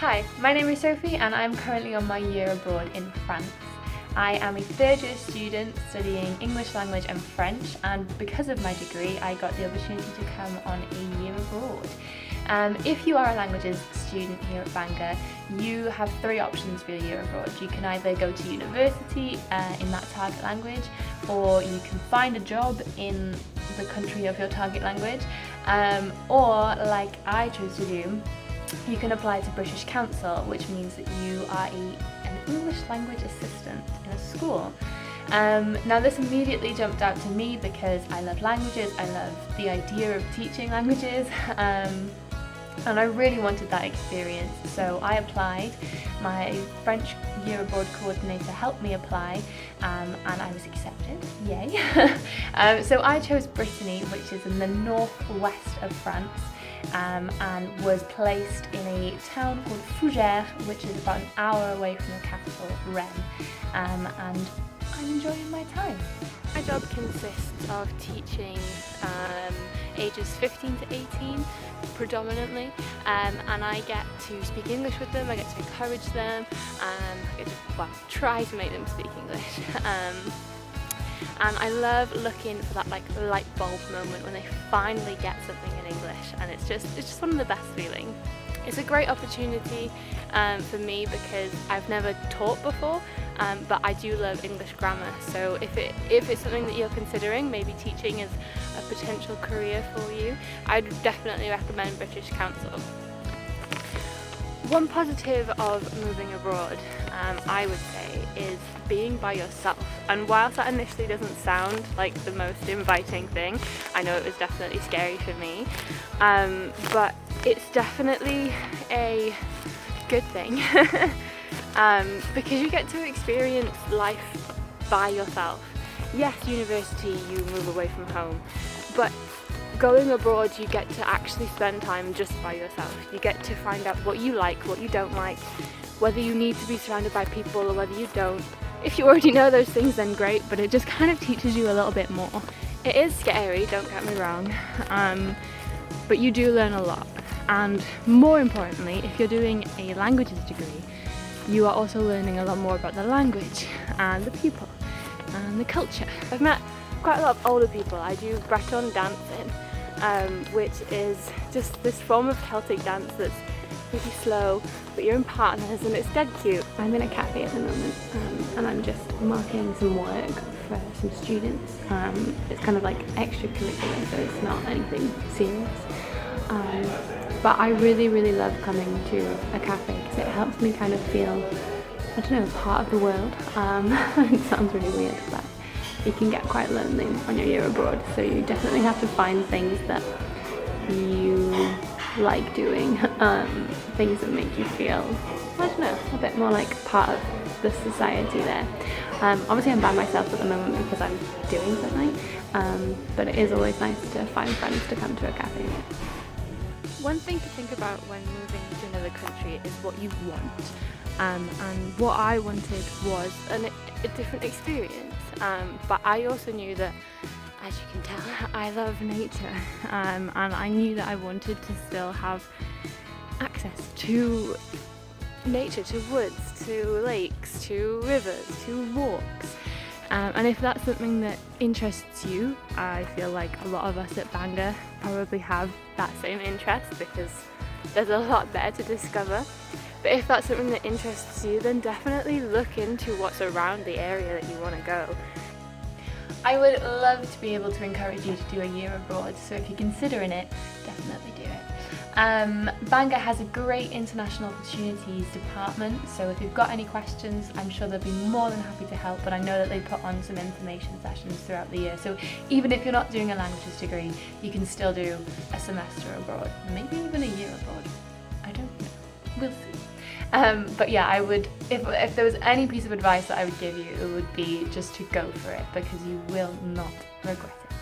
Hi, my name is Sophie and I'm currently on my year abroad in France. I am a third year student studying English language and French, and because of my degree I got the opportunity to come on a year abroad. If you are a languages student here at Bangor, you have three options for your year abroad. You can either go to university in that target language, or you can find a job in the country of your target language, or like I chose to do, you can apply to British Council, which means that you are an English language assistant in a school. Now this immediately jumped out to me because I love languages, I love the idea of teaching languages, and I really wanted that experience, so I applied. My French year abroad coordinator helped me apply, and I was accepted, yay! So I chose Brittany, which is in the northwest of France, and was placed in a town called Fougères, which is about an hour away from the capital, Rennes, and I'm enjoying my time. My job consists of teaching ages 15 to 18 predominantly, and I get to speak English with them, I get to encourage them, I get to try to make them speak English. And I love looking for that like light bulb moment when they finally get something in English, and it's just one of the best feelings. It's a great opportunity for me because I've never taught before, but I do love English grammar. So if it's something that you're considering, maybe teaching is a potential career for you, I'd definitely recommend British Council. One positive of moving abroad, I would say, is being by yourself. And whilst that initially doesn't sound like the most inviting thing, I know it was definitely scary for me, but it's definitely a good thing because you get to experience life by yourself. Yes, university, you move away from home, but going abroad you get to actually spend time just by yourself. You get to find out what you like, what you don't like, whether you need to be surrounded by people or whether you don't. If you already know those things, then great, but it just kind of teaches you a little bit more. It is scary, don't get me wrong, but you do learn a lot. And more importantly, if you're doing a languages degree, you are also learning a lot more about the language and the people and the culture. I've met quite a lot of older people. I do Breton dancing, which is just this form of Celtic dance that's pretty slow, but you're in partners and it's dead cute. I'm in a cafe at the moment, and I'm just marking some work for some students. It's kind of like extracurricular, so it's not anything serious. But I really love coming to a cafe because it helps me kind of feel, I don't know, part of the world. It sounds really weird, but you can get quite lonely on your year abroad, so you definitely have to find things that you like doing, things that make you feel, I don't know, a bit more like part of the society there. Obviously I'm by myself at the moment because I'm doing something, but it is always nice to find friends to come to a cafe with. One thing to think about when moving to another country is what you want, and what I wanted was a different experience, but I also knew that, as you can tell, I love nature, and I knew that I wanted to still have access to nature, to woods, to lakes, to rivers, to walks. And if that's something that interests you, I feel like a lot of us at Bangor probably have that same interest because there's a lot there to discover. But if that's something that interests you, then definitely look into what's around the area that you want to go. I would love to be able to encourage you to do a year abroad, so if you're considering it, definitely do it. Bangor has a great international opportunities department, so if you've got any questions, I'm sure they'll be more than happy to help, but I know that they put on some information sessions throughout the year, so even if you're not doing a languages degree, you can still do a semester abroad, maybe even a year abroad. I don't know, we'll see. But yeah, I would, if there was any piece of advice that I would give you, it would be just to go for it, because you will not regret it.